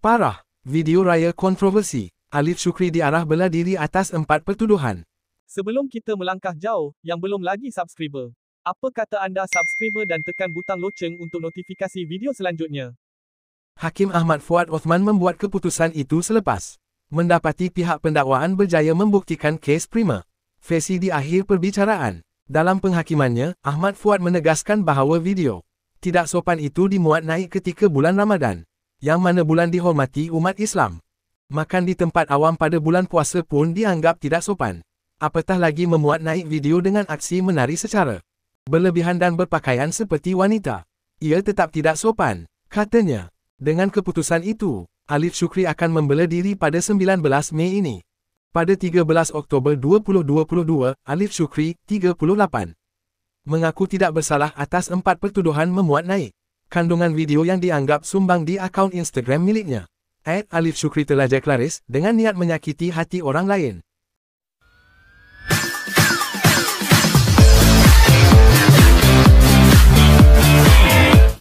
Parah. Video raya kontroversi. Alif Syukri diarah bela diri atas 4 pertuduhan. Sebelum kita melangkah jauh, yang belum lagi subscriber, apa kata anda subscriber dan tekan butang loceng untuk notifikasi video selanjutnya? Hakim Ahmad Fuad Othman membuat keputusan itu selepas mendapati pihak pendakwaan berjaya membuktikan kes prima facie di akhir perbicaraan. Dalam penghakimannya, Ahmad Fuad menegaskan bahawa video tidak sopan itu dimuat naik ketika bulan Ramadan, yang mana bulan dihormati umat Islam. Makan di tempat awam pada bulan puasa pun dianggap tidak sopan. Apatah lagi memuat naik video dengan aksi menari secara berlebihan dan berpakaian seperti wanita. Ia tetap tidak sopan, katanya. Dengan keputusan itu, Alif Syukri akan membela diri pada 19 Mei ini. Pada 13 Oktober 2022, Alif Syukri, 38, mengaku tidak bersalah atas 4 pertuduhan memuat naik kandungan video yang dianggap sumbang di akaun Instagram miliknya. Alif Syukri telah deklaris dengan niat menyakiti hati orang lain.